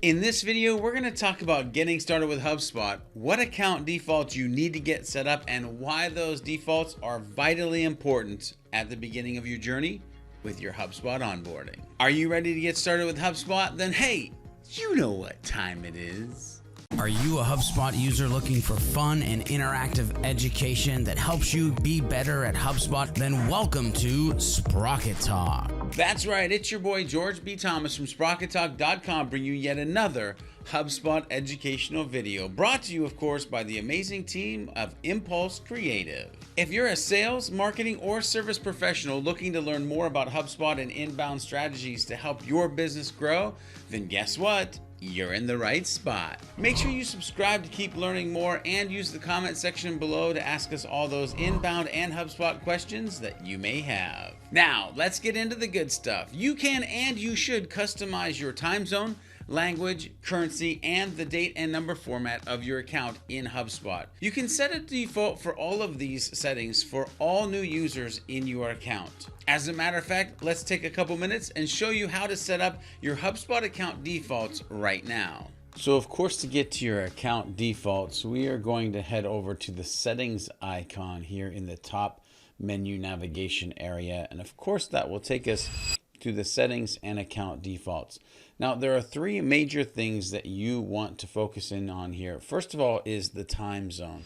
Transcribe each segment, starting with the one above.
In this video, we're going to talk about getting started with HubSpot, what account defaults you need to get set up, and why those defaults are vitally important at the beginning of your journey with your HubSpot onboarding. Are you ready to get started with HubSpot? Then hey, you know what time it is. Are you a HubSpot user looking for fun and interactive education that helps you be better at HubSpot? Then welcome to Sprocket Talk. That's right, it's your boy George B. Thomas from SprocketTalk.com bringing you yet another HubSpot educational video, brought to you, of course, by the amazing team of Impulse Creative. If you're a sales, marketing, or service professional looking to learn more about HubSpot and inbound strategies to help your business grow, then guess what? You're in the right spot. Make sure you subscribe to keep learning more and use the comment section below to ask us all those inbound and HubSpot questions that you may have. Now, let's get into the good stuff. You can and you should customize your time zone, language, currency, and the date and number format of your account in HubSpot. You can set a default for all of these settings for all new users in your account. As a matter of fact, let's take a couple minutes and show you how to set up your HubSpot account defaults right now. So of course, to get to your account defaults, we are going to head over to the settings icon here in the top menu navigation area. And of course, that will take us to the settings and account defaults. Now, there are three major things that you want to focus in on here. First of all is the time zone.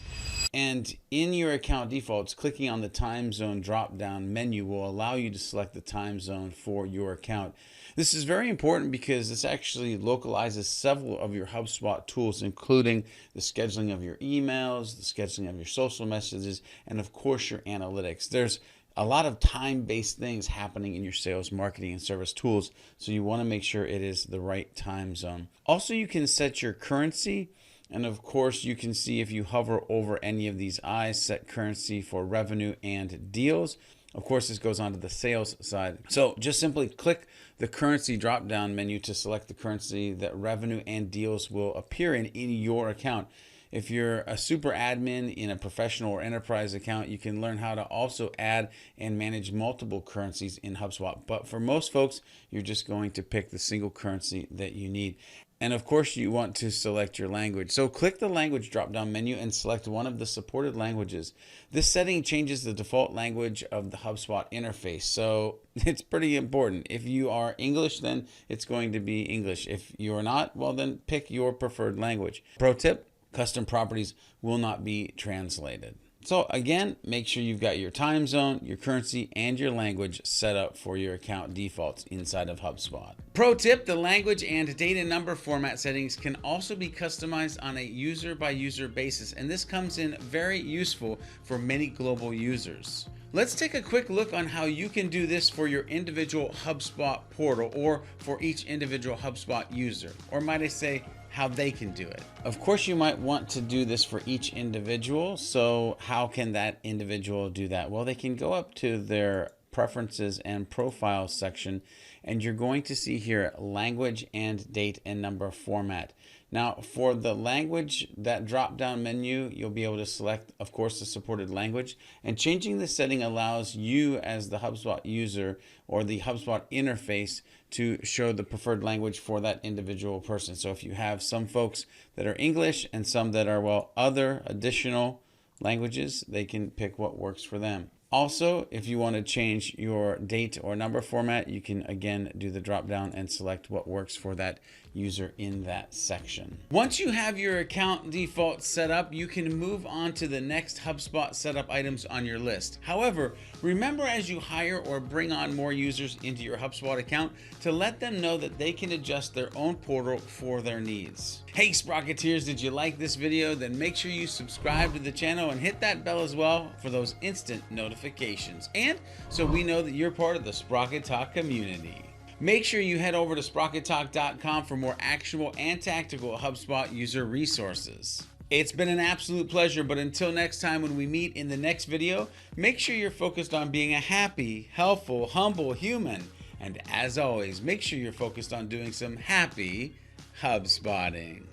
And in your account defaults, clicking on the time zone drop-down menu will allow you to select the time zone for your account. This is very important because this actually localizes several of your HubSpot tools, including the scheduling of your emails, the scheduling of your social messages, and of course your analytics. There's a lot of time-based things happening in your sales, marketing, and service tools, so you want to make sure it is the right time zone. Also, you can set your currency, and of course, you can see if you hover over any of these eyes, set currency for revenue and deals. Of course, this goes on to the sales side. So just simply click the currency drop-down menu to select the currency that revenue and deals will appear in your account. If you're a super admin in a professional or enterprise account, you can learn how to also add and manage multiple currencies in HubSpot. But for most folks, you're just going to pick the single currency that you need. And of course, you want to select your language. So click the language drop-down menu and select one of the supported languages. This setting changes the default language of the HubSpot interface. So it's pretty important. If you are English, then it's going to be English. If you're not, well, then pick your preferred language. Pro tip: custom properties will not be translated. So again, make sure you've got your time zone, your currency, and your language set up for your account defaults inside of HubSpot. Pro tip: the language and date and number format settings can also be customized on a user-by-user basis, and this comes in very useful for many global users. Let's take a quick look on how you can do this for your individual HubSpot portal or for each individual HubSpot user, or might I say, how they can do it. Of course, you might want to do this for each individual. So how can that individual do that? Well, they can go up to their preferences and profiles section, and you're going to see here language and date and number format. Now, for the language, that drop-down menu, you'll be able to select, of course, the supported language. And changing the setting allows you as the HubSpot user or the HubSpot interface to show the preferred language for that individual person. So if you have some folks that are English and some that are, well, other additional languages, they can pick what works for them. Also, if you want to change your date or number format, you can again do the drop down and select what works for that user in that section. Once you have your account default set up, you can move on to the next HubSpot setup items on your list. However, remember as you hire or bring on more users into your HubSpot account to let them know that they can adjust their own portal for their needs. Hey Sprocketeers, did you like this video? Then make sure you subscribe to the channel and hit that bell as well for those instant notifications. And so we know that you're part of the Sprocket Talk community. Make sure you head over to SprocketTalk.com for more actionable and tactical HubSpot user resources. It's been an absolute pleasure, but until next time when we meet in the next video, make sure you're focused on being a happy, helpful, humble human. And as always, make sure you're focused on doing some happy HubSpotting.